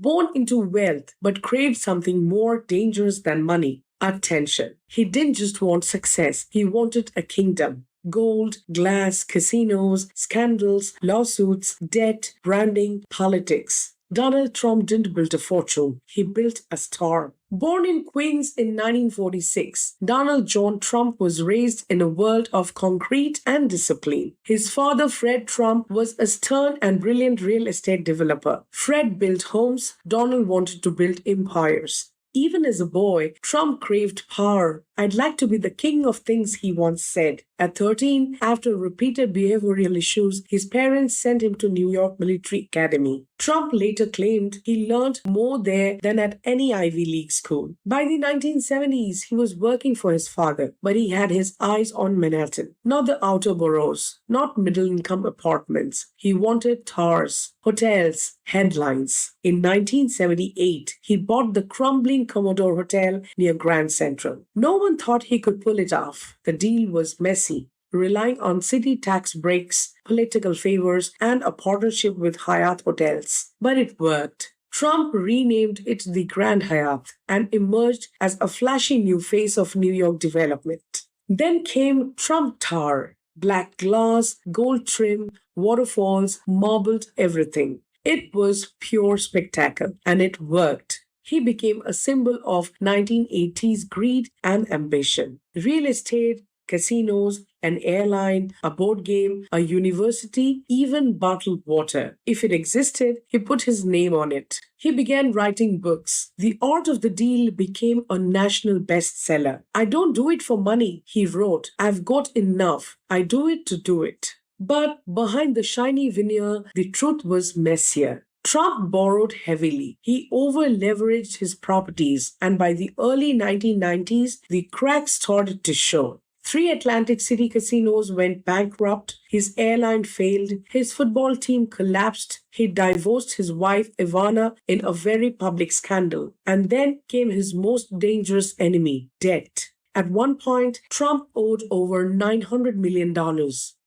born into wealth but craved something more dangerous than money: attention. He didn't just want success, he wanted a kingdom. Gold, glass, casinos, scandals, lawsuits, debt, branding, politics. Donald Trump didn't build a fortune, he built a star. Born in Queens in 1946, Donald John Trump was raised in a world of concrete and discipline. His father, Fred Trump, was a stern and brilliant real estate developer. Fred built homes, Donald wanted to build empires. Even as a boy, Trump craved power. "I'd like to be the king of things," he once said. At 13, after repeated behavioral issues, his parents sent him to New York Military Academy. Trump later claimed he learned more there than at any Ivy League school. By the 1970s, he was working for his father, but he had his eyes on Manhattan, not the outer boroughs, not middle-income apartments. He wanted towers, hotels, headlines. In 1978, he bought the crumbling Commodore Hotel near Grand Central. No one thought he could pull it off. The deal was messy, relying on city tax breaks, political favors, and a partnership with Hyatt Hotels. But it worked. Trump renamed it the Grand Hyatt and emerged as a flashy new face of New York development. Then came Trump Tower. Black glass, gold trim, waterfalls, marbled everything. It was pure spectacle, and it worked. He became a symbol of 1980s greed and ambition. Real estate, casinos, an airline, a board game, a university, even bottled water. If it existed, he put his name on it. He began writing books. The Art of the Deal became a national bestseller. "I don't do it for money," he wrote. "I've got enough. I do it to do it." But behind the shiny veneer, the truth was messier. Trump borrowed heavily. He over-leveraged his properties, and by the early 1990s, the cracks started to show. 3 Atlantic City casinos went bankrupt, his airline failed, his football team collapsed, he divorced his wife Ivana in a very public scandal. And then came his most dangerous enemy, debt. At one point, Trump owed over $900 million.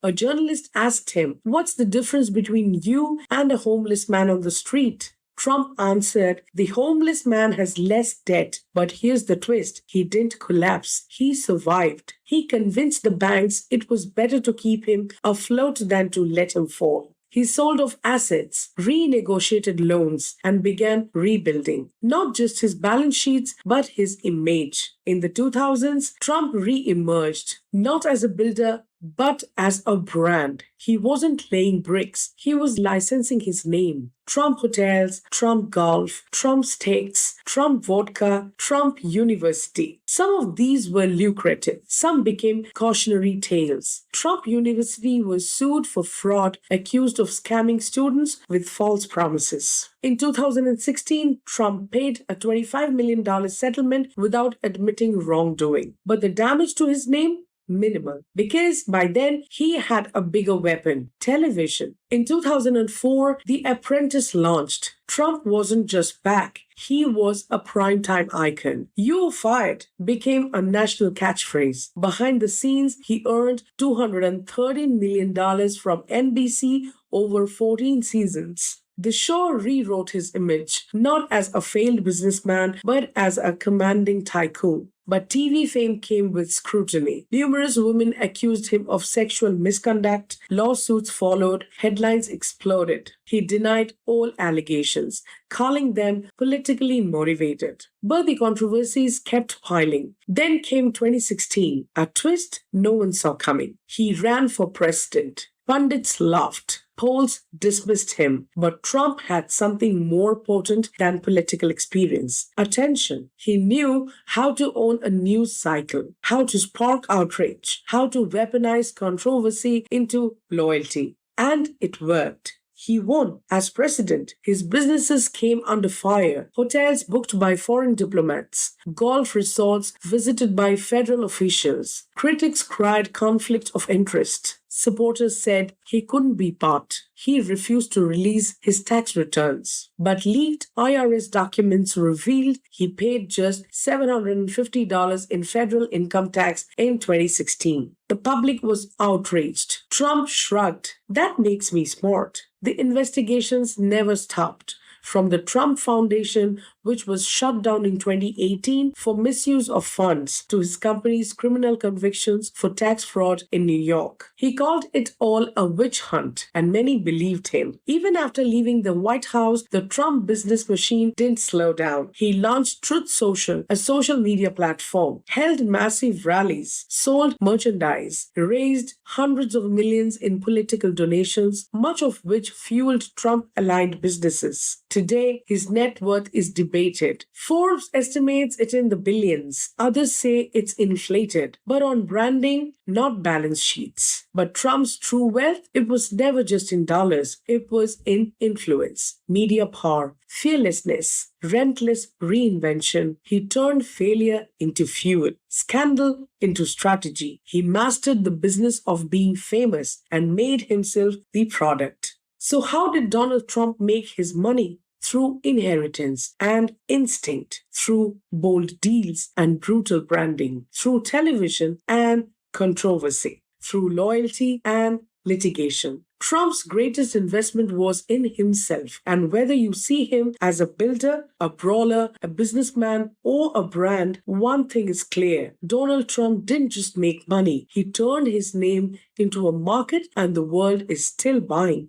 A journalist asked him, "What's the difference between you and a homeless man on the street?" Trump answered, "The homeless man has less debt, but here's the twist. He didn't collapse. He survived. He convinced the banks it was better to keep him afloat than to let him fall." He sold off assets, renegotiated loans, and began rebuilding. Not just his balance sheets, but his image. In the 2000s, Trump re-emerged, not as a builder, but as a brand. He wasn't laying bricks, he was licensing his name. Trump Hotels, Trump Golf, Trump Steaks, Trump Vodka, Trump University. Some of these were lucrative, some became cautionary tales. Trump University was sued for fraud, accused of scamming students with false promises. In 2016, Trump paid a $25 million settlement without admitting wrongdoing. But the damage to his name? Minimal, because by then he had a bigger weapon: television. In 2004, The Apprentice launched. Trump wasn't just back, he was a primetime icon. "You're fired" became a national catchphrase. Behind the scenes, he earned $213 million from NBC over 14 seasons. The show rewrote his image, not as a failed businessman, but as a commanding tycoon. But TV fame came with scrutiny. Numerous women accused him of sexual misconduct, lawsuits followed, headlines exploded. He denied all allegations, calling them politically motivated. But the controversies kept piling. Then came 2016, a twist no one saw coming. He ran for president. Pundits laughed. Polls dismissed him, but Trump had something more potent than political experience: attention. He knew how to own a news cycle, how to spark outrage, how to weaponize controversy into loyalty. And it worked. He won as president. His businesses came under fire. Hotels booked by foreign diplomats. Golf resorts visited by federal officials. Critics cried conflict of interest. Supporters said he couldn't be bought. He refused to release his tax returns. But leaked IRS documents revealed he paid just $750 in federal income tax in 2016. The public was outraged. Trump shrugged. "That makes me smart." The investigations never stopped. from the Trump Foundation, which was shut down in 2018 for misuse of funds, to his company's criminal convictions for tax fraud in New York. He called it all a witch hunt, and many believed him. Even after leaving the White House, the Trump business machine didn't slow down. He launched Truth Social, a social media platform, held massive rallies, sold merchandise, raised hundreds of millions in political donations, much of which fueled Trump-aligned businesses. Today, his net worth is debated. Forbes estimates it in the billions. Others say it's inflated, but on branding, not balance sheets. But Trump's true wealth, it was never just in dollars. It was in influence, media power, fearlessness, relentless reinvention. He turned failure into fuel, scandal into strategy. He mastered the business of being famous and made himself the product. So how did Donald Trump make his money? Through inheritance and instinct, through bold deals and brutal branding, through television and controversy, through loyalty and litigation. Trump's greatest investment was in himself, and whether you see him as a builder, a brawler, a businessman, or a brand, one thing is clear. Donald Trump didn't just make money, he turned his name into a market, and the world is still buying.